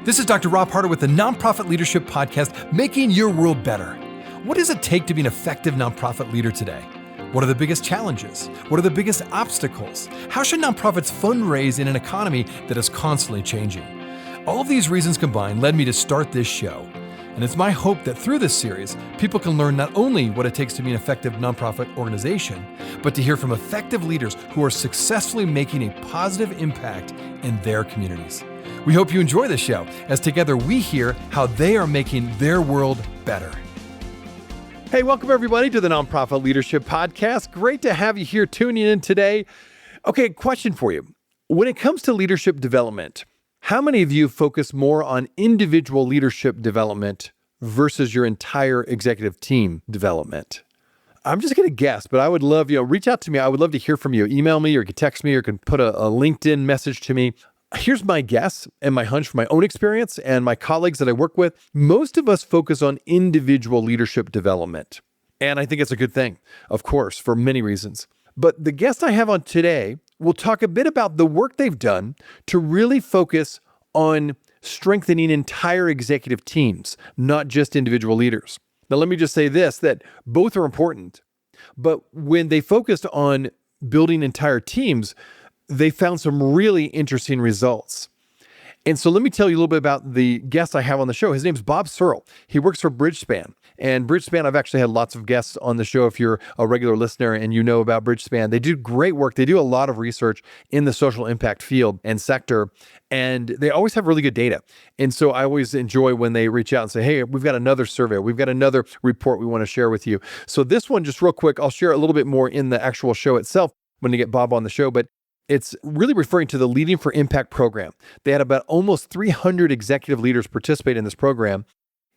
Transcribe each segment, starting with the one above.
This is Dr. Rob Harter with the Nonprofit Leadership Podcast, making your world better. What does it take to be an effective nonprofit leader today? What are the biggest challenges? What are the biggest obstacles? How should nonprofits fundraise in an economy that is constantly changing? All of these reasons combined led me to start this show. And it's my hope that through this series, people can learn not only what it takes to be an effective nonprofit organization, but to hear from effective leaders who are successfully making a positive impact in their communities. We hope you enjoy this show, as together we hear how they are making their world better. Hey, welcome everybody to the Nonprofit Leadership Podcast. Great to have you here tuning in today. Okay, question for you. When it comes to leadership development, how many of you focus more on individual leadership development versus your entire executive team development? I'm just going to guess, but I would love, reach out to me. I would love to hear from you. Email me, or you can text me, or you can put a LinkedIn message to me. Here's my guess and my hunch from my own experience and my colleagues that I work with. Most of us focus on individual leadership development. And I think it's a good thing, of course, for many reasons. But the guest I have on today will talk a bit about the work they've done to really focus on strengthening entire executive teams, not just individual leaders. Now, let me just say this, that both are important. But when they focused on building entire teams, they found some really interesting results. And so let me tell you a little bit about the guest I have on the show. His name's Bob Searle. He works for Bridgespan. And Bridgespan, I've actually had lots of guests on the show if you're a regular listener and you know about Bridgespan. They do great work. They do a lot of research in the social impact field and sector, and they always have really good data. And so I always enjoy when they reach out and say, hey, we've got another survey. We've got another report we want to share with you. So this one, just real quick, I'll share a little bit more in the actual show itself when you get Bob on the show, but it's really referring to the Leading for Impact program. They had about almost 300 executive leaders participate in this program.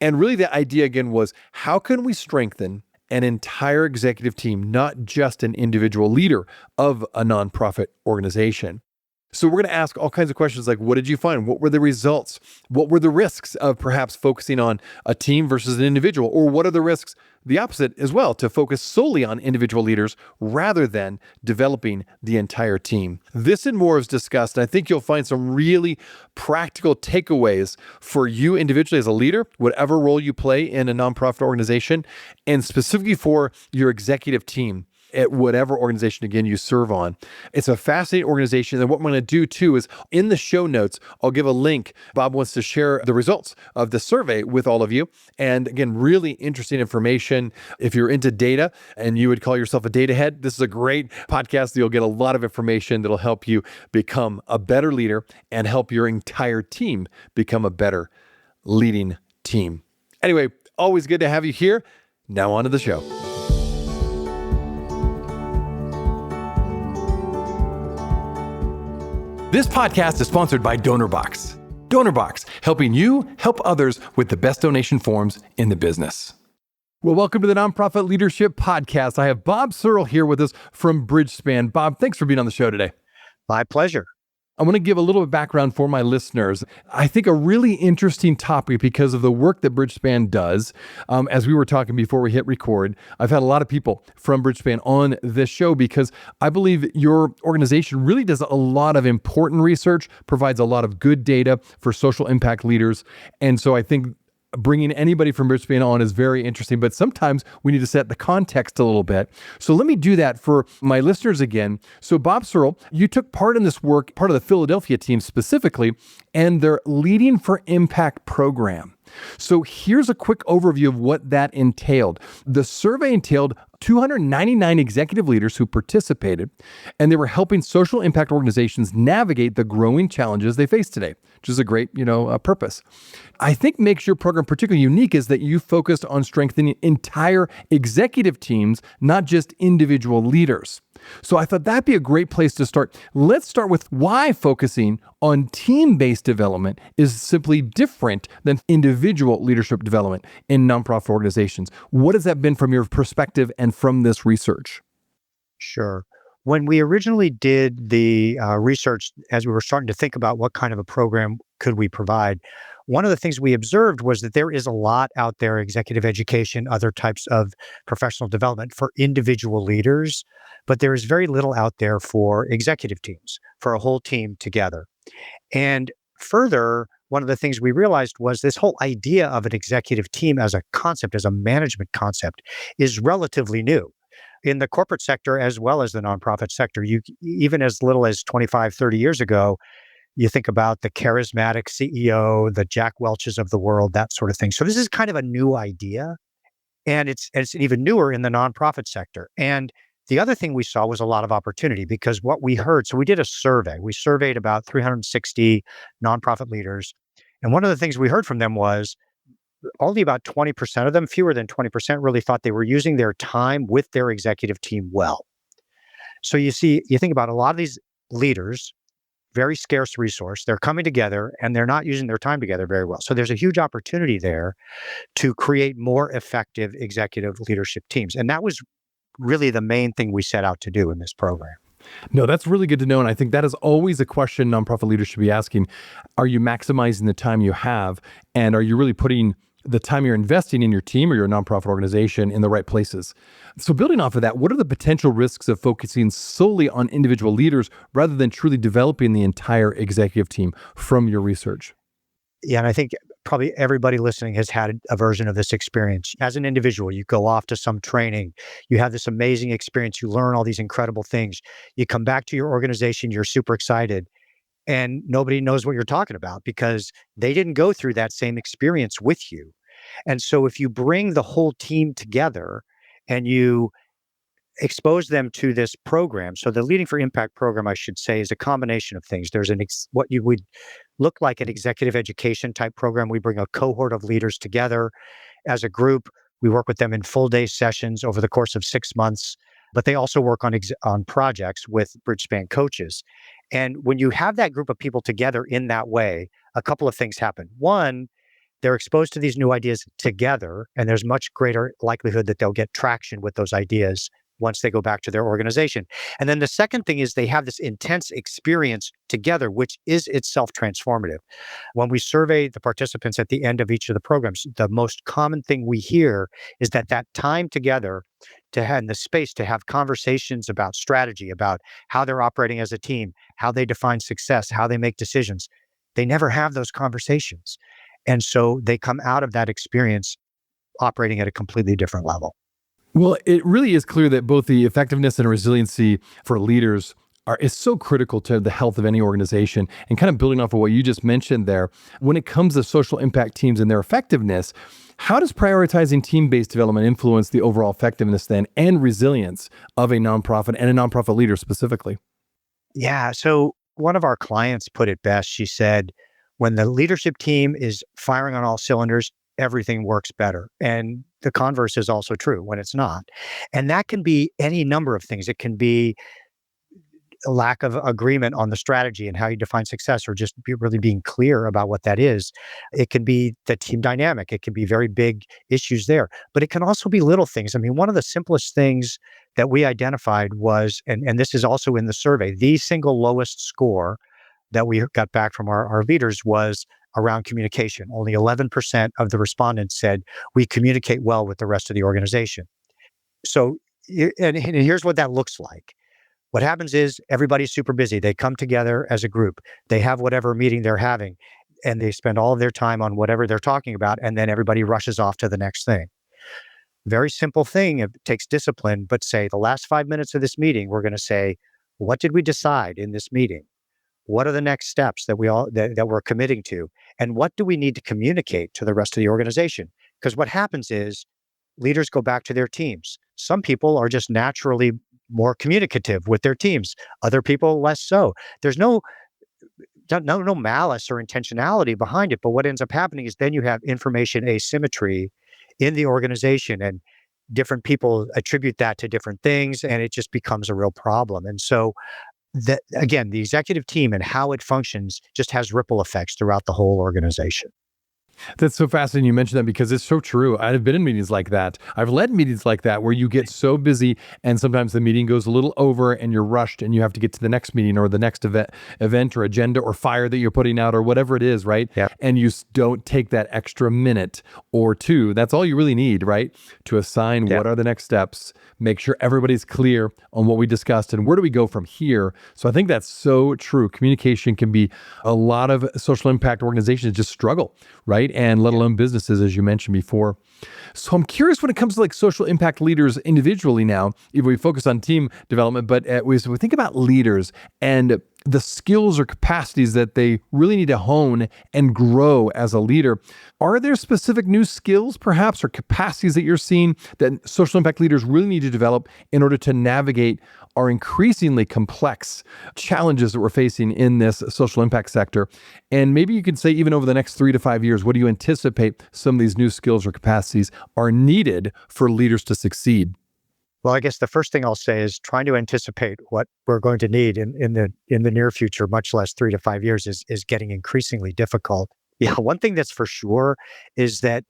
And really the idea again was, how can we strengthen an entire executive team, not just an individual leader of a nonprofit organization? So we're going to ask all kinds of questions like, what did you find? What were the results? What were the risks of perhaps focusing on a team versus an individual? Or what are the risks, the opposite as well, to focus solely on individual leaders rather than developing the entire team? This and more is discussed, and I think you'll find some really practical takeaways for you individually as a leader, whatever role you play in a nonprofit organization, and specifically for your executive team at whatever organization, again, you serve on. It's a fascinating organization. And what I'm going to do too is in the show notes, I'll give a link. Bob wants to share the results of the survey with all of you. And again, really interesting information. If you're into data and you would call yourself a data head, this is a great podcast. You'll get a lot of information that'll help you become a better leader and help your entire team become a better leading team. Anyway, always good to have you here. Now on to the show. This podcast is sponsored by DonorBox. DonorBox, helping you help others with the best donation forms in the business. Well, welcome to the Nonprofit Leadership Podcast. I have Bob Searle here with us from Bridgespan. Bob, thanks for being on the show today. My pleasure. I want to give a little bit of background for my listeners. I think a really interesting topic because of the work that Bridgespan does. As we were talking before we hit record, I've had a lot of people from Bridgespan on this show because I believe your organization really does a lot of important research, provides a lot of good data for social impact leaders. And so I think bringing anybody from Bridgespan on is very interesting, but sometimes we need to set the context a little bit. So let me do that for my listeners again. So Bob Searle, you took part in this work, part of the Philadelphia team specifically, and their Leading for Impact program. So here's a quick overview of what that entailed. The survey entailed 299 executive leaders who participated, and they were helping social impact organizations navigate the growing challenges they face today, which is a great, purpose. I think makes your program particularly unique is that you focused on strengthening entire executive teams, not just individual leaders. So I thought that'd be a great place to start. Let's start with why focusing on team-based development is simply different than individual leadership development in nonprofit organizations. What has that been from your perspective and from this research? Sure. When we originally did the research, as we were starting to think about what kind of a program could we provide, one of the things we observed was that there is a lot out there, executive education, other types of professional development for individual leaders, but there is very little out there for executive teams, for a whole team together. And further, one of the things we realized was this whole idea of an executive team as a concept, as a management concept, is relatively new. In the corporate sector as well as the nonprofit sector, you even as little as 25, 30 years ago, you think about the charismatic CEO, the Jack Welches of the world, that sort of thing. So this is kind of a new idea, and it's even newer in the nonprofit sector. And the other thing we saw was a lot of opportunity because what we heard, so we did a survey. We surveyed about 360 nonprofit leaders. And one of the things we heard from them was only about 20% of them, fewer than 20%, really thought they were using their time with their executive team well. So you think about a lot of these leaders, very scarce resource, they're coming together and they're not using their time together very well. So there's a huge opportunity there to create more effective executive leadership teams. And that was really the main thing we set out to do in this program. No, that's really good to know. And I think that is always a question nonprofit leaders should be asking. Are you maximizing the time you have? And are you really putting the time you're investing in your team or your nonprofit organization in the right places? So building off of that, what are the potential risks of focusing solely on individual leaders rather than truly developing the entire executive team from your research? Yeah, and I think probably everybody listening has had a version of this experience. As an individual, you go off to some training, you have this amazing experience, you learn all these incredible things. You come back to your organization, you're super excited, and nobody knows what you're talking about because they didn't go through that same experience with you. And so if you bring the whole team together and you expose them to this program. So the Leading for Impact program, I should say, is a combination of things. There's what you would look like an executive education type program. We bring a cohort of leaders together as a group. We work with them in full day sessions over the course of 6 months, but they also work on projects with Bridgespan coaches. And when you have that group of people together in that way, a couple of things happen. One, they're exposed to these new ideas together, and there's much greater likelihood that they'll get traction with those ideas once they go back to their organization. And then the second thing is they have this intense experience together, which is itself transformative. When we survey the participants at the end of each of the programs, the most common thing we hear is that time together to have the space to have conversations about strategy, about how they're operating as a team, how they define success, how they make decisions. They never have those conversations. And so they come out of that experience operating at a completely different level. Well, it really is clear that both the effectiveness and resiliency for leaders is so critical to the health of any organization. And kind of building off of what you just mentioned there, when it comes to social impact teams and their effectiveness, how does prioritizing team-based development influence the overall effectiveness then and resilience of a nonprofit and a nonprofit leader specifically? Yeah. So one of our clients put it best. She said, when the leadership team is firing on all cylinders, everything works better. And the converse is also true when it's not. And that can be any number of things. It can be a lack of agreement on the strategy and how you define success, or just really being clear about what that is. It can be the team dynamic. It can be very big issues there, but it can also be little things. I mean, one of the simplest things that we identified was, and this is also in the survey, the single lowest score that we got back from our leaders was around communication. Only 11% of the respondents said we communicate well with the rest of the organization. So, and here's what that looks like. What happens is everybody's super busy. They come together as a group. They have whatever meeting they're having, and they spend all of their time on whatever they're talking about, and then everybody rushes off to the next thing. Very simple thing. It takes discipline, but say the last 5 minutes of this meeting, we're going to say, what did we decide in this meeting? What are the next steps that we're committing to? And what do we need to communicate to the rest of the organization? Because what happens is leaders go back to their teams. Some people are just naturally more communicative with their teams. Other people less so. There's no malice or intentionality behind it. But what ends up happening is then you have information asymmetry in the organization, and different people attribute that to different things, and it just becomes a real problem. And so that, again, the executive team and how it functions just has ripple effects throughout the whole organization. That's so fascinating you mentioned that because it's so true. I've been in meetings like that. I've led meetings like that where you get so busy and sometimes the meeting goes a little over and you're rushed and you have to get to the next meeting or the next event or agenda or fire that you're putting out or whatever it is, right? Yeah. And you don't take that extra minute or two. That's all you really need, right? To assign Yeah. what are the next steps, make sure everybody's clear on what we discussed and where do we go from here. So I think that's so true. Communication can be a lot of social impact organizations just struggle, right? And let alone businesses, as you mentioned before. So I'm curious when it comes to like social impact leaders individually now, if we focus on team development, but we think about leaders and the skills or capacities that they really need to hone and grow as a leader. Are there specific new skills perhaps or capacities that you're seeing that social impact leaders really need to develop in order to navigate our increasingly complex challenges that we're facing in this social impact sector? And maybe you can say even over the next 3 to 5 years, what do you anticipate some of these new skills or capacities are needed for leaders to succeed? Well, I guess the first thing I'll say is trying to anticipate what we're going to need in the near future, much less 3 to 5 years, is getting increasingly difficult. Yeah, one thing that's for sure is that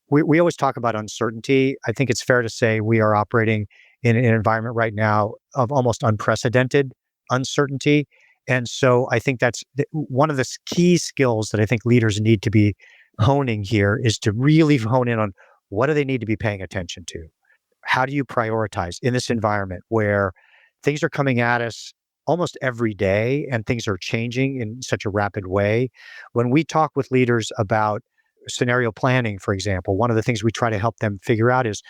we always talk about uncertainty. I think it's fair to say we are operating in an environment right now of almost unprecedented uncertainty. And so I think that's one of the key skills that I think leaders need to be honing here is to really hone in on what do they need to be paying attention to? How do you prioritize in this environment where things are coming at us almost every day and things are changing in such a rapid way? When we talk with leaders about scenario planning, for example, one of the things we try to help them figure out is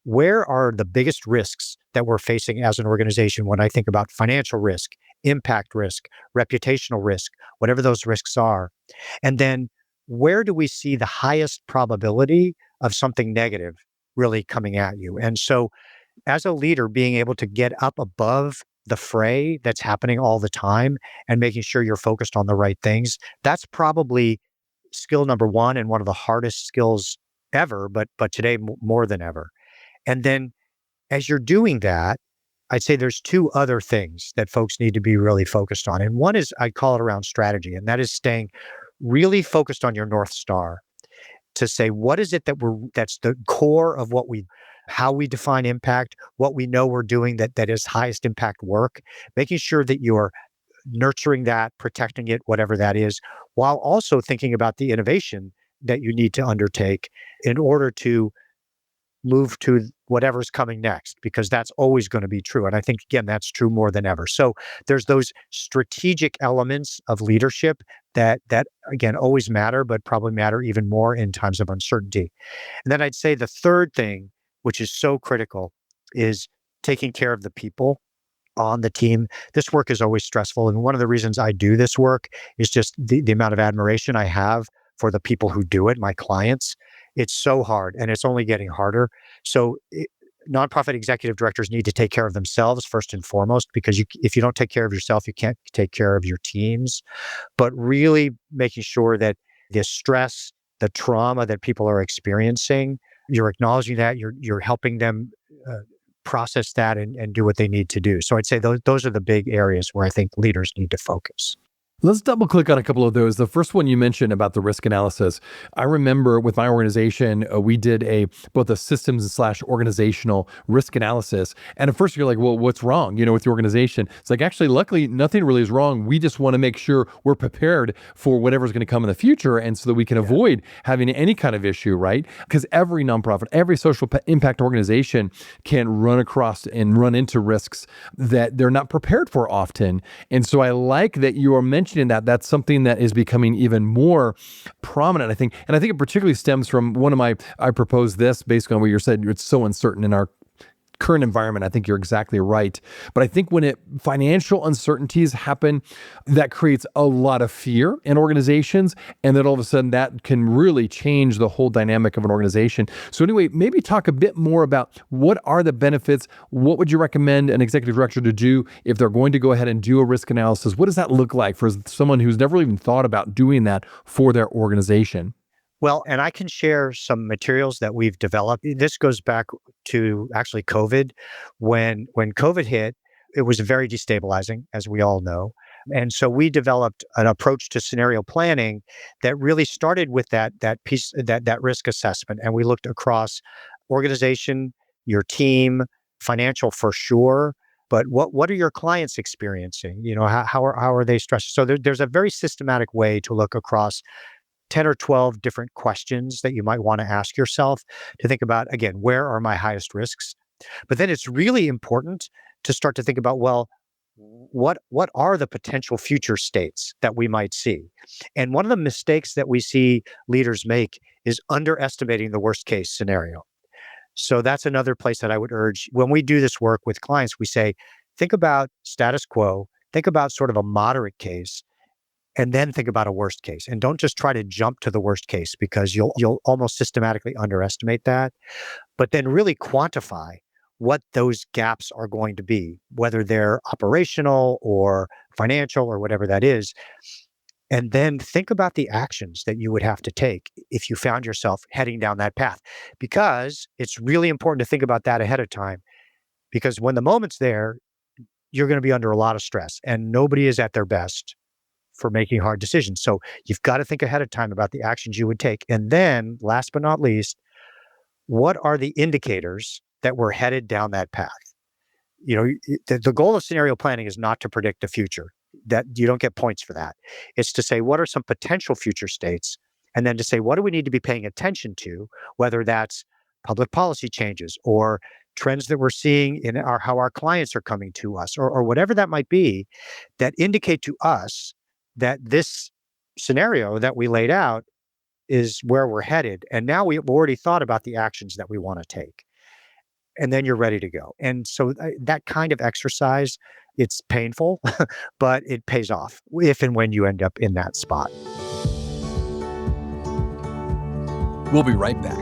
where are the biggest risks that we're facing as an organization when I think about financial risk, impact risk, reputational risk, whatever those risks are. And then where do we see the highest probability of something negative really coming at you? And so as a leader, being able to get up above the fray that's happening all the time and making sure you're focused on the right things, that's probably skill number one and one of the hardest skills ever, but today more than ever. And then as you're doing that, I'd say there's two other things that folks need to be really focused on. And one is, I call it around strategy, and that is staying really focused on your North Star to say, what is it that's the core of how we define impact, what we know we're doing that is highest impact work, making sure that you're nurturing that, protecting it, whatever that is, while also thinking about the innovation that you need to undertake in order to move to whatever's coming next, because that's always going to be true. And I think, again, that's true more than ever. So there's those strategic elements of leadership that again, always matter, but probably matter even more in times of uncertainty. And then I'd say the third thing, which is so critical, is taking care of the people on the team. This work is always stressful. And one of the reasons I do this work is just the amount of admiration I have for the people who do it, my clients. It's so hard and it's only getting harder. So nonprofit executive directors need to take care of themselves first and foremost, because if you don't take care of yourself, you can't take care of your teams. But really making sure that the stress, the trauma that people are experiencing, you're acknowledging that, you're helping them process that and do what they need to do. So I'd say those are the big areas where I think leaders need to focus. Let's double click on a couple of those. The first one you mentioned about the risk analysis. I remember with my organization, we did both a systems / organizational risk analysis. And at first you're like, well, what's wrong, with the organization? It's like, actually, luckily, nothing really is wrong. We just want to make sure we're prepared for whatever's going to come in the future. And so that we can avoid having any kind of issue, right? Because every nonprofit, every social impact organization can run across and run into risks that they're not prepared for often. And so I like that you are mentioning that's something that is becoming even more prominent, I think. And I think it particularly stems from I proposed this based on what you said, it's so uncertain in our current environment. I think you're exactly right. But I think when financial uncertainties happen, that creates a lot of fear in organizations. And then all of a sudden that can really change the whole dynamic of an organization. So anyway, maybe talk a bit more about what are the benefits? What would you recommend an executive director to do if they're going to go ahead and do a risk analysis? What does that look like for someone who's never even thought about doing that for their organization? Well, and I can share some materials that we've developed. This goes back to actually COVID. When COVID hit, it was very destabilizing, as we all know. And so we developed an approach to scenario planning that really started with that risk assessment. And we looked across organization, your team, financial for sure. But what are your clients experiencing? How are they stressed? So there's a very systematic way to look across 10 or 12 different questions that you might want to ask yourself to think about, again, where are my highest risks? But then it's really important to start to think about, well, what are the potential future states that we might see? And one of the mistakes that we see leaders make is underestimating the worst case scenario. So that's another place that I would urge when we do this work with clients, we say, think about status quo, think about sort of a moderate case, and then think about a worst case. And don't just try to jump to the worst case because you'll almost systematically underestimate that. But then really quantify what those gaps are going to be, whether they're operational or financial or whatever that is. And then think about the actions that you would have to take if you found yourself heading down that path. Because it's really important to think about that ahead of time. Because when the moment's there, you're going to be under a lot of stress and nobody is at their best for making hard decisions. So you've got to think ahead of time about the actions you would take. And then last but not least, what are the indicators that we're headed down that path? The goal of scenario planning is not to predict the future. That you don't get points for that. It's to say, what are some potential future states? And then to say, what do we need to be paying attention to, whether that's public policy changes or trends that we're seeing in how our clients are coming to us or whatever that might be, that indicate to us that this scenario that we laid out is where we're headed. And now we've already thought about the actions that we want to take. And then you're ready to go. And so that kind of exercise, it's painful, but it pays off if and when you end up in that spot. We'll be right back.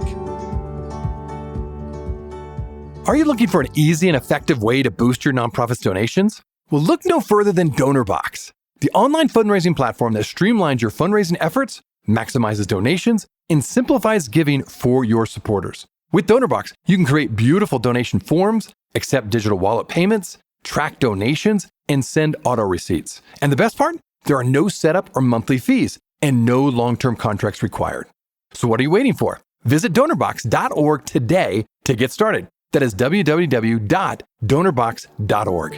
Are you looking for an easy and effective way to boost your nonprofit's donations? Well, look no further than DonorBox, the online fundraising platform that streamlines your fundraising efforts, maximizes donations, and simplifies giving for your supporters. With DonorBox, you can create beautiful donation forms, accept digital wallet payments, track donations, and send auto receipts. And the best part? There are no setup or monthly fees and no long-term contracts required. So what are you waiting for? Visit donorbox.org today to get started. That is www.donorbox.org.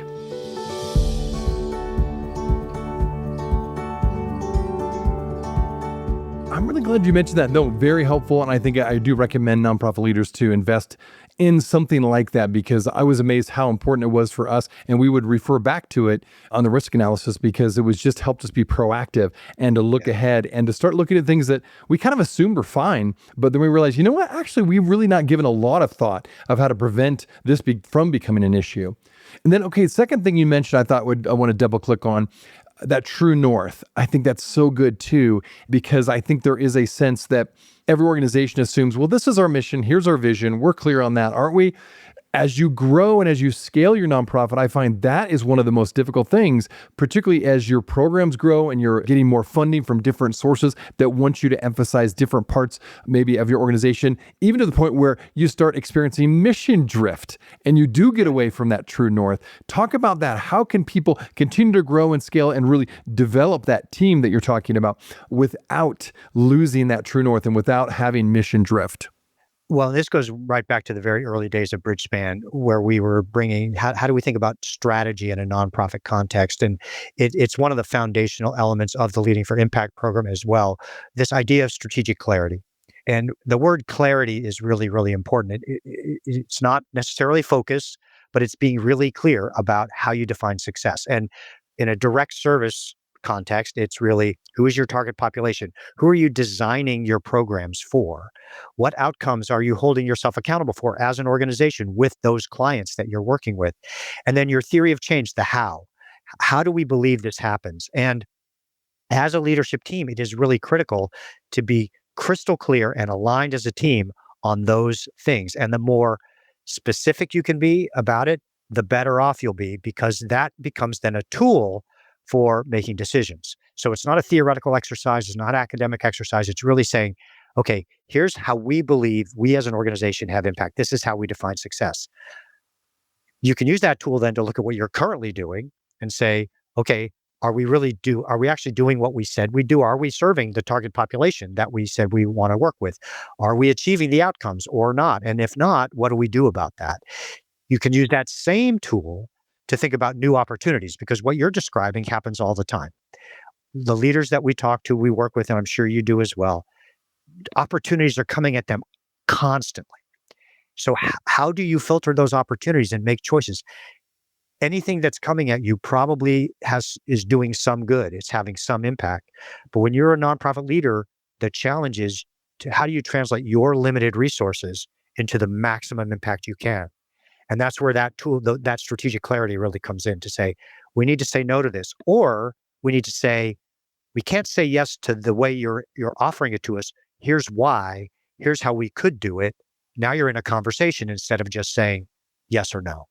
I'm really glad you mentioned that. No, very helpful. And I think I do recommend nonprofit leaders to invest in something like that because I was amazed how important it was for us. And we would refer back to it on the risk analysis because it was just helped us be proactive and to look ahead and to start looking at things that we kind of assumed were fine. But then we realized, you know what? Actually, we've really not given a lot of thought of how to prevent this from becoming an issue. And then, okay, second thing you mentioned, I want to double click on that true north. I think that's so good too, because I think there is a sense that every organization assumes, well, this is our mission. Here's our vision. We're clear on that, aren't we? As you grow and as you scale your nonprofit, I find that is one of the most difficult things, particularly as your programs grow and you're getting more funding from different sources that want you to emphasize different parts maybe of your organization, even to the point where you start experiencing mission drift and you do get away from that true north. Talk about that. How can people continue to grow and scale and really develop that team that you're talking about without losing that true north and without having mission drift? Well, this goes right back to the very early days of Bridgespan, where we were bringing, how do we think about strategy in a nonprofit context? And it's one of the foundational elements of the Leading for Impact program as well, this idea of strategic clarity. And the word clarity is really, really important. It's not necessarily focus, but it's being really clear about how you define success. And in a direct service context, it's really, who is your target population? Who are you designing your programs for? What outcomes are you holding yourself accountable for as an organization with those clients that you're working with? And then your theory of change, the how. How do we believe this happens? And as a leadership team, it is really critical to be crystal clear and aligned as a team on those things. And the more specific you can be about it, the better off you'll be, because that becomes then a tool for making decisions. So it's not a theoretical exercise, it's not academic exercise. It's really saying, okay, here's how we believe we as an organization have impact. This is how we define success. You can use that tool then to look at what you're currently doing and say, okay, Are we actually doing what we said we do? Are we serving the target population that we said we want to work with? Are we achieving the outcomes or not? And if not, what do we do about that? You can use that same tool to think about new opportunities, because what you're describing happens all the time. The leaders that we talk to, we work with, and I'm sure you do as well, opportunities are coming at them constantly. So how do you filter those opportunities and make choices? Anything that's coming at you probably is doing some good. It's having some impact. But when you're a nonprofit leader, the challenge is how do you translate your limited resources into the maximum impact you can? And that's where that tool, that strategic clarity really comes in to say, we need to say no to this, or we need to say, we can't say yes to the way you're offering it to us. Here's why. Here's how we could do it. Now you're in a conversation instead of just saying yes or no.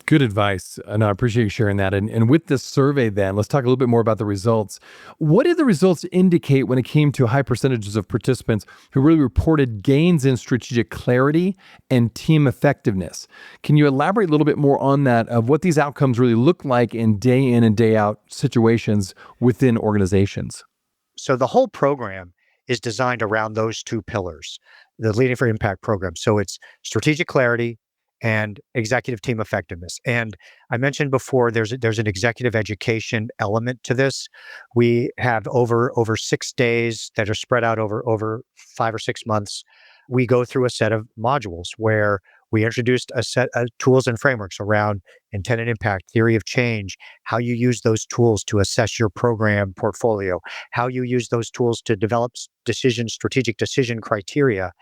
Good advice. And I appreciate you sharing that. And with this survey, then, let's talk a little bit more about the results. What did the results indicate when it came to high percentages of participants who really reported gains in strategic clarity and team effectiveness? Can you elaborate a little bit more on that, of what these outcomes really look like in and day out situations within organizations? So the whole program is designed around those two pillars, the Leading for Impact program. So it's strategic clarity and executive team effectiveness. And I mentioned before, there's an executive education element to this. We have over 6 days that are spread out over 5 or 6 months. We go through a set of modules where we introduced a set of tools and frameworks around intent and impact, theory of change, how you use those tools to assess your program portfolio, how you use those tools to develop strategic decision criteria.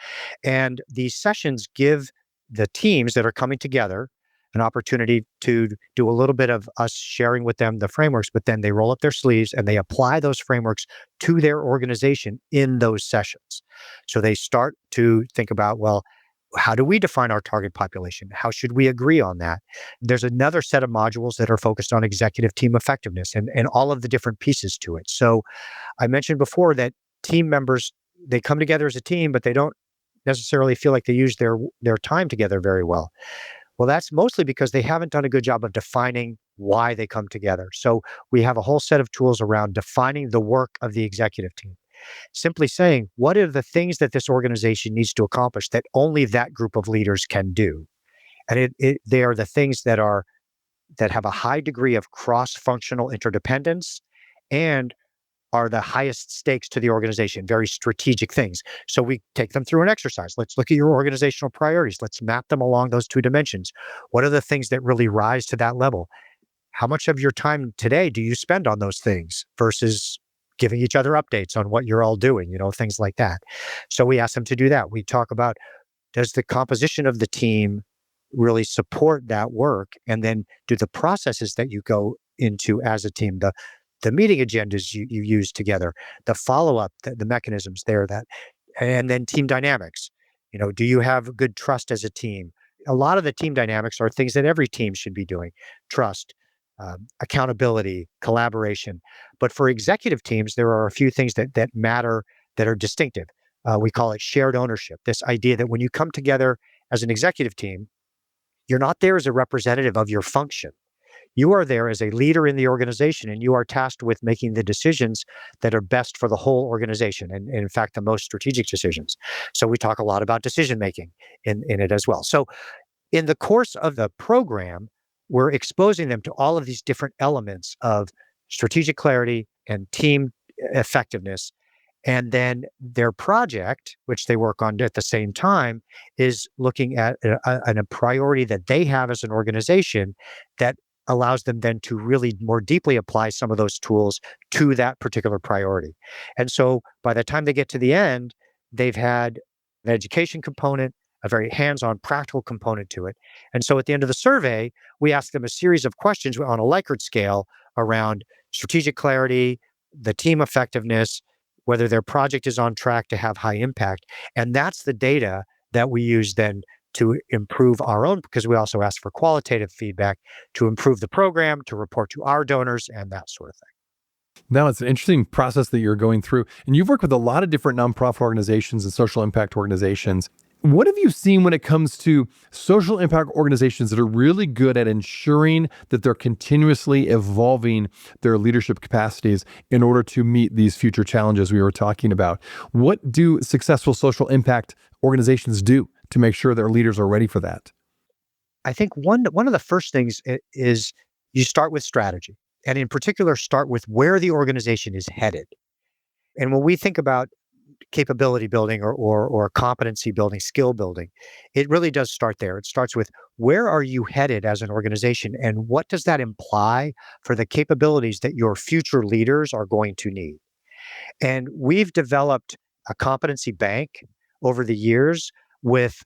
And these sessions give the teams that are coming together an opportunity to do a little bit of us sharing with them the frameworks, but then they roll up their sleeves and they apply those frameworks to their organization in those sessions. So they start to think about, well, how do we define our target population? How should we agree on that? There's another set of modules that are focused on executive team effectiveness and all of the different pieces to it. So I mentioned before that team members, they come together as a team, but they don't necessarily feel like they use their time together very well. Well, that's mostly because they haven't done a good job of defining why they come together. So we have a whole set of tools around defining the work of the executive team. Simply saying, what are the things that this organization needs to accomplish that only that group of leaders can do? And they are the things that have a high degree of cross-functional interdependence and are the highest stakes to the organization, very strategic things. So we take them through an exercise. Let's look at your organizational priorities. Let's map them along those two dimensions. What are the things that really rise to that level? How much of your time today do you spend on those things versus giving each other updates on what you're all doing, things like that. So we ask them to do that. We talk about, does the composition of the team really support that work? And then do the processes that you go into as a team, the meeting agendas you use together, the follow-up, the mechanisms there, and then team dynamics. Do you have good trust as a team? A lot of the team dynamics are things that every team should be doing. Trust, accountability, collaboration. But for executive teams, there are a few things that matter, that are distinctive. We call it shared ownership. This idea that when you come together as an executive team, you're not there as a representative of your function. You are there as a leader in the organization, and you are tasked with making the decisions that are best for the whole organization, and in fact, the most strategic decisions. So we talk a lot about decision making in it as well. So in the course of the program, we're exposing them to all of these different elements of strategic clarity and team effectiveness. And then their project, which they work on at the same time, is looking at a priority that they have as an organization that allows them then to really more deeply apply some of those tools to that particular priority. And so by the time they get to the end, they've had an education component, a very hands-on practical component to it. And so at the end of the survey, we ask them a series of questions on a Likert scale around strategic clarity, the team effectiveness, whether their project is on track to have high impact. And that's the data that we use then to improve our own, because we also ask for qualitative feedback to improve the program, to report to our donors, and that sort of thing. Now, it's an interesting process that you're going through. And you've worked with a lot of different nonprofit organizations and social impact organizations. What have you seen when it comes to social impact organizations that are really good at ensuring that they're continuously evolving their leadership capacities in order to meet these future challenges we were talking about? What do successful social impact organizations do to make sure their leaders are ready for that? I think one of the first things is you start with strategy, and in particular, start with where the organization is headed. And when we think about capability building or competency building, skill building, it really does start there. It starts with where are you headed as an organization, and what does that imply for the capabilities that your future leaders are going to need? And we've developed a competency bank over the years with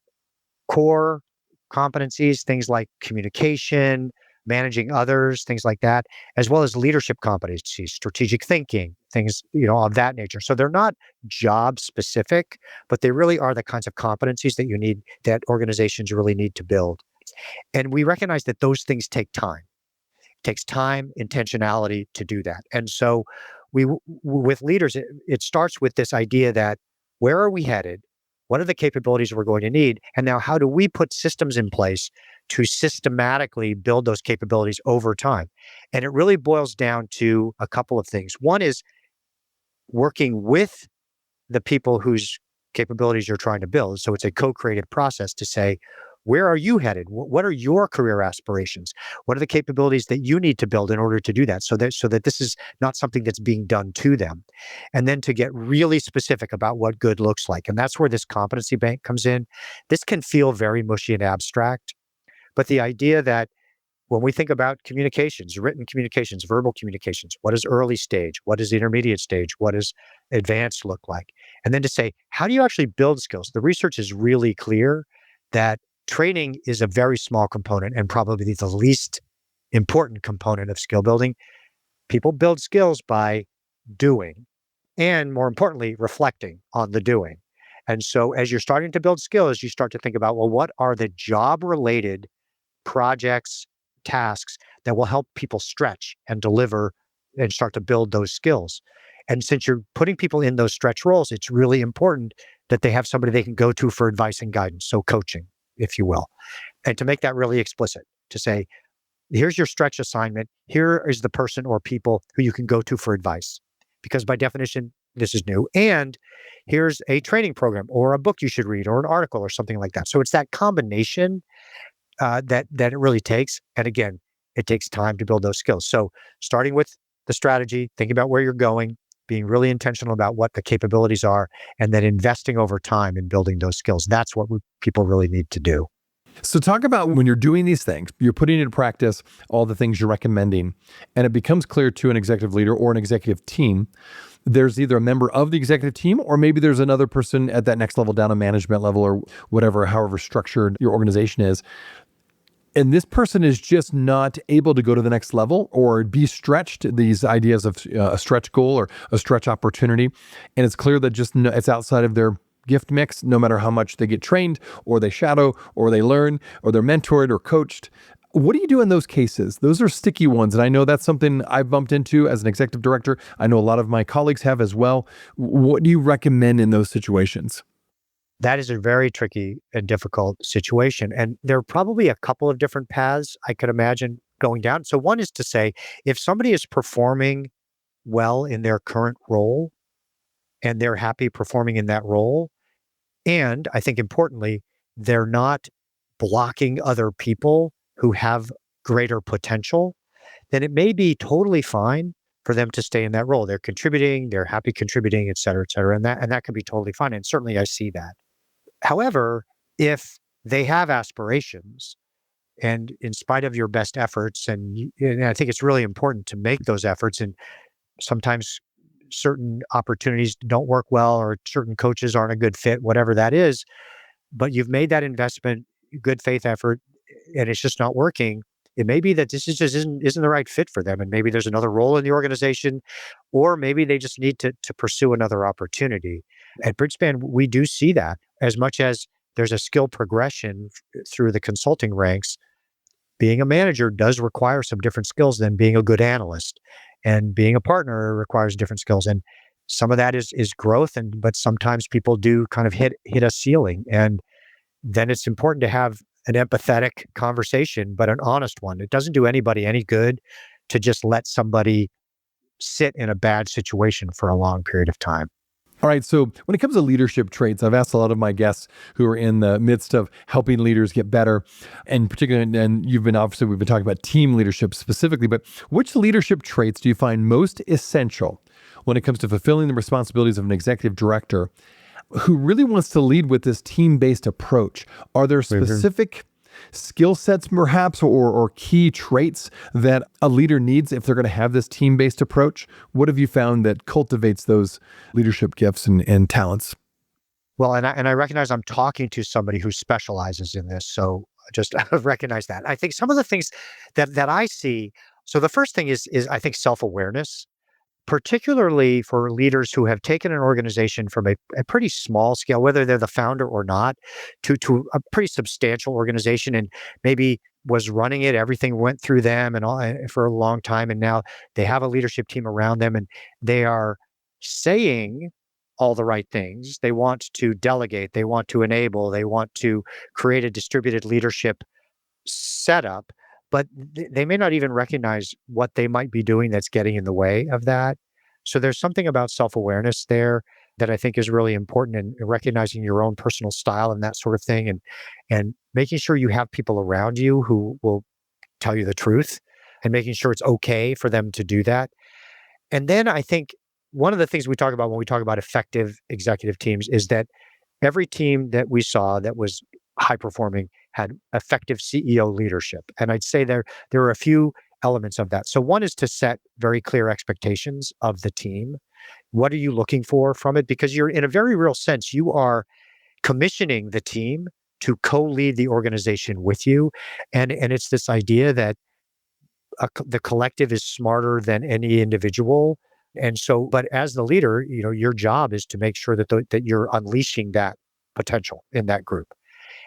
core competencies, things like communication, managing others, things like that, as well as leadership competencies, strategic thinking, things, of that nature. So they're not job specific, but they really are the kinds of competencies that organizations really need to build. And we recognize that those things take time. It takes time, intentionality to do that. And so with leaders, it starts with this idea that where are we headed? What are the capabilities we're going to need? And now how do we put systems in place to systematically build those capabilities over time? And it really boils down to a couple of things. One is working with the people whose capabilities you're trying to build. So it's a co-creative process to say, where are you headed? What are your career aspirations? What are the capabilities that you need to build in order to do that? So that this is not something that's being done to them. And then to get really specific about what good looks like. And that's where this competency bank comes in. This can feel very mushy and abstract, but the idea that when we think about communications, written communications, verbal communications, what is early stage? What is intermediate stage? What does advanced look like? And then to say, how do you actually build skills? The research is really clear that training is a very small component and probably the least important component of skill building. People build skills by doing and, more importantly, reflecting on the doing. And so as you're starting to build skills, you start to think about, well, what are the job related projects, tasks that will help people stretch and deliver and start to build those skills. And since you're putting people in those stretch roles, it's really important that they have somebody they can go to for advice and guidance. So coaching, if you will. And to make that really explicit, to say, here's your stretch assignment. Here is the person or people who you can go to for advice. Because by definition, this is new. And here's a training program or a book you should read or an article or something like that. So it's that combination that it really takes. And again, it takes time to build those skills. So starting with the strategy, thinking about where you're going, being really intentional about what the capabilities are, and then investing over time in building those skills. That's what people really need to do. So talk about when you're doing these things, you're putting into practice all the things you're recommending, and it becomes clear to an executive leader or an executive team, there's either a member of the executive team, or maybe there's another person at that next level down, a management level or whatever, however structured your organization is. And this person is just not able to go to the next level or be stretched, these ideas of a stretch goal or a stretch opportunity. And it's clear that just it's outside of their gift mix, no matter how much they get trained or they shadow or they learn or they're mentored or coached. What do you do in those cases? Those are sticky ones. And I know that's something I've bumped into as an executive director. I know a lot of my colleagues have as well. What do you recommend in those situations? That is a very tricky and difficult situation. And there are probably a couple of different paths I could imagine going down. So one is to say, if somebody is performing well in their current role and they're happy performing in that role, and I think importantly, they're not blocking other people who have greater potential, then it may be totally fine for them to stay in that role. They're contributing, they're happy contributing, et cetera, et cetera. And that can be totally fine. And certainly I see that. However, if they have aspirations, and in spite of your best efforts, and I think it's really important to make those efforts, and sometimes certain opportunities don't work well, or certain coaches aren't a good fit, whatever that is, but you've made that investment, good faith effort, and it's just not working. It may be that this isn't the right fit for them, and maybe there's another role in the organization, or maybe they just need to pursue another opportunity. At Bridgespan, we do see that. As much as there's a skill progression through the consulting ranks, being a manager does require some different skills than being a good analyst, and being a partner requires different skills. And some of that is growth, but sometimes people do kind of hit a ceiling, and then it's important to have an empathetic conversation, but an honest one. It doesn't do anybody any good to just let somebody sit in a bad situation for a long period of time. All right. So when it comes to leadership traits, I've asked a lot of my guests who are in the midst of helping leaders get better, and particularly, and we've been talking about team leadership specifically, but which leadership traits do you find most essential when it comes to fulfilling the responsibilities of an executive director who really wants to lead with this team-based approach? Are there specific skill sets perhaps or key traits that a leader needs if they're going to have this team-based approach? What have you found that cultivates those leadership gifts and talents? Well, and I recognize I'm talking to somebody who specializes in this, so just recognize that. I think some of the things that I see. So the first thing is I think self-awareness, particularly for leaders who have taken an organization from a pretty small scale, whether they're the founder or not, to a pretty substantial organization, and maybe was running it. Everything went through them and all for a long time, and now they have a leadership team around them, and they are saying all the right things. They want to delegate, they want to enable, they want to create a distributed leadership setup, but they may not even recognize what they might be doing that's getting in the way of that. So there's something about self-awareness there that I think is really important, in recognizing your own personal style and that sort of thing, and making sure you have people around you who will tell you the truth, and making sure it's okay for them to do that. And then I think one of the things we talk about when we talk about effective executive teams is that every team that we saw that was high performing had effective CEO leadership. And I'd say there are a few elements of that. So one is to set very clear expectations of the team. What are you looking for from it? Because you're, in a very real sense, you are commissioning the team to co-lead the organization with you. And it's this idea that the collective is smarter than any individual. And so, but as the leader, your job is to make sure that you're unleashing that potential in that group.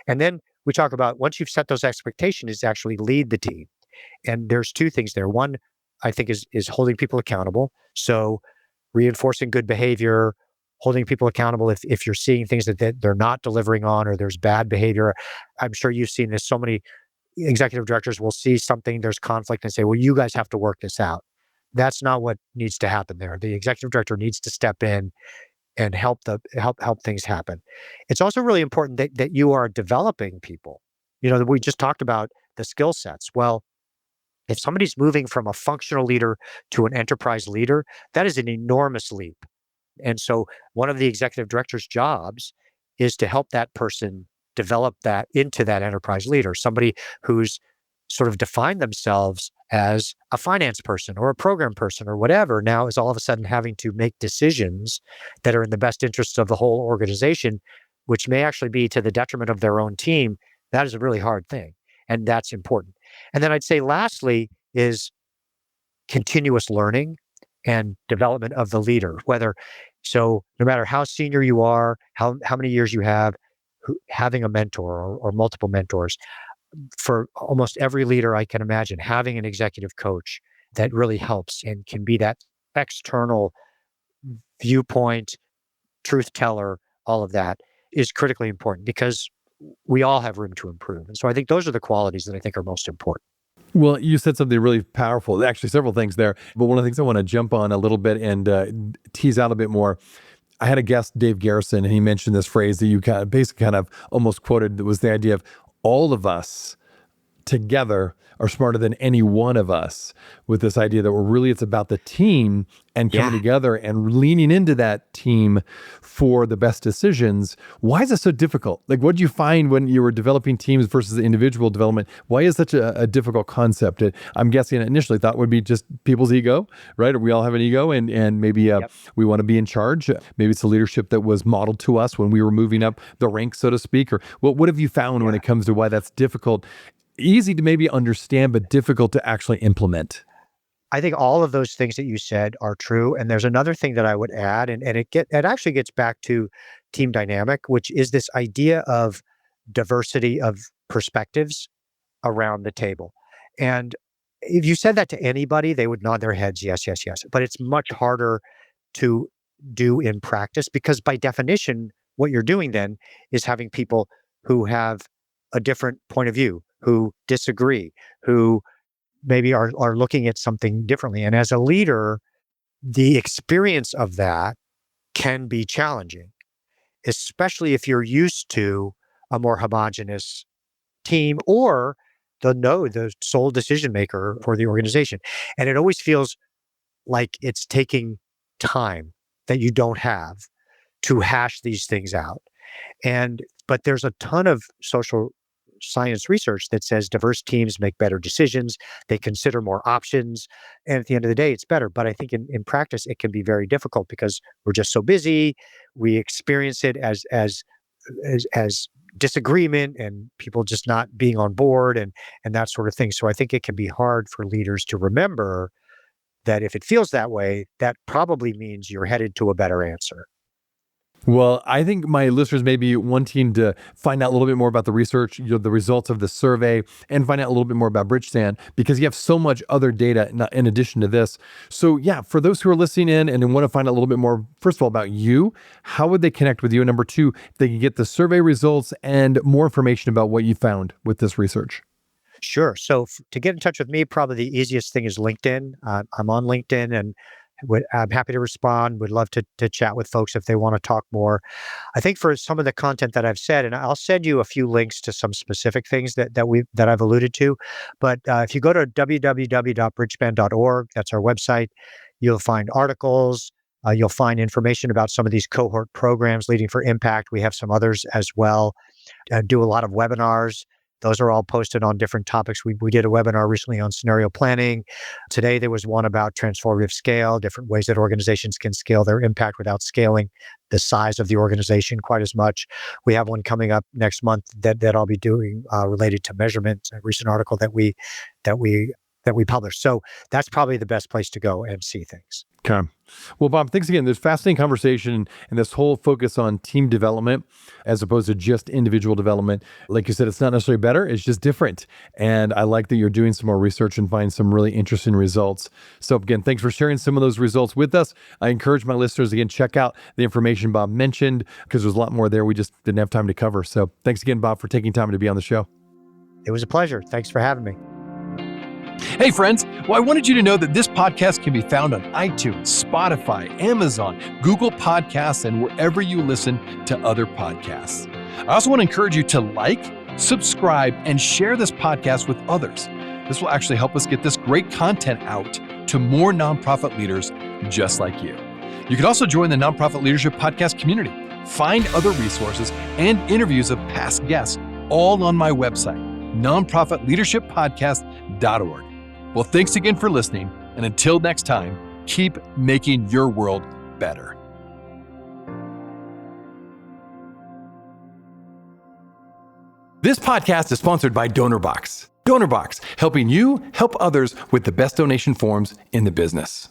And then we talk about, once you've set those expectations, is actually lead the team. And there's two things there. One, I think, is holding people accountable. So reinforcing good behavior, holding people accountable if you're seeing things that they're not delivering on, or there's bad behavior. I'm sure you've seen this. So many executive directors will see something, there's conflict, and say, well, you guys have to work this out. That's not what needs to happen there. The executive director needs to step in and help things happen. It's also really important that you are developing people. We just talked about the skill sets. Well, if somebody's moving from a functional leader to an enterprise leader, that is an enormous leap. And so one of the executive director's jobs is to help that person develop that into that enterprise leader, somebody who's sort of defined themselves as a finance person or a program person or whatever, now is all of a sudden having to make decisions that are in the best interests of the whole organization, which may actually be to the detriment of their own team. That is a really hard thing. And that's important. And then I'd say lastly is continuous learning and development of the leader, so no matter how senior you are, how many years you have, having a mentor or multiple mentors. For almost every leader I can imagine, having an executive coach that really helps and can be that external viewpoint, truth teller, all of that is critically important, because we all have room to improve. And so I think those are the qualities that I think are most important. Well, you said something really powerful, actually several things there, but one of the things I want to jump on a little bit and tease out a bit more. I had a guest, Dave Garrison, and he mentioned this phrase that you basically almost quoted, that was the idea of all of us together are smarter than any one of us, with this idea that it's about the team and coming together and leaning into that team for the best decisions. Why is it so difficult? Like, what did you find when you were developing teams versus individual development? Why is such a difficult concept? I'm guessing initially thought would be just people's ego, right? Or we all have an ego, and maybe we want to be in charge. Maybe it's the leadership that was modeled to us when we were moving up the ranks, so to speak. Or what have you found when it comes to why that's difficult? Easy to maybe understand, but difficult to actually implement. I think all of those things that you said are true. And there's another thing that I would add, and it actually gets back to team dynamic, which is this idea of diversity of perspectives around the table. And if you said that to anybody, they would nod their heads, yes, yes, yes. But it's much harder to do in practice, because by definition, what you're doing then is having people who have a different point of view, who disagree, who maybe are looking at something differently. And as a leader, the experience of that can be challenging, especially if you're used to a more homogenous team or the sole decision maker for the organization. And it always feels like it's taking time that you don't have to hash these things out. But there's a ton of social science research that says diverse teams make better decisions. They consider more options. And at the end of the day, it's better. But I think in practice, it can be very difficult because we're just so busy. We experience it as disagreement and people just not being on board and that sort of thing. So I think it can be hard for leaders to remember that if it feels that way, that probably means you're headed to a better answer. Well, I think my listeners may be wanting to find out a little bit more about the research, the results of the survey, and find out a little bit more about Bridgespan because you have so much other data in addition to this. So yeah, for those who are listening in and want to find out a little bit more, first of all, about you, how would they connect with you? And number two, if they can get the survey results and more information about what you found with this research. Sure. So to get in touch with me, probably the easiest thing is LinkedIn. I'm on LinkedIn and I'm happy to respond. Would love to chat with folks if they want to talk more. I think for some of the content that I've said, and I'll send you a few links to some specific things that I've alluded to. But if you go to www.bridgespan.org, that's our website, you'll find articles. You'll find information about some of these cohort programs leading for impact. We have some others as well. Do a lot of webinars. Those are all posted on different topics. We did a webinar recently on scenario planning. Today, there was one about transformative scale, different ways that organizations can scale their impact without scaling the size of the organization quite as much. We have one coming up next month that I'll be doing related to measurement, a recent article that we published. So that's probably the best place to go and see things. Okay. Well, Bob, thanks again. There's fascinating conversation and this whole focus on team development as opposed to just individual development. Like you said, it's not necessarily better, it's just different. And I like that you're doing some more research and find some really interesting results. So again, thanks for sharing some of those results with us. I encourage my listeners, again, check out the information Bob mentioned because there's a lot more there we just didn't have time to cover. So thanks again, Bob, for taking time to be on the show. It was a pleasure. Thanks for having me. Hey friends, well, I wanted you to know that this podcast can be found on iTunes, Spotify, Amazon, Google Podcasts, and wherever you listen to other podcasts. I also want to encourage you to like, subscribe, and share this podcast with others. This will actually help us get this great content out to more nonprofit leaders just like you. You can also join the Nonprofit Leadership Podcast community, find other resources and interviews of past guests, all on my website, nonprofitleadershippodcast.org. Well, thanks again for listening, and until next time, keep making your world better. This podcast is sponsored by DonorBox. DonorBox, helping you help others with the best donation forms in the business.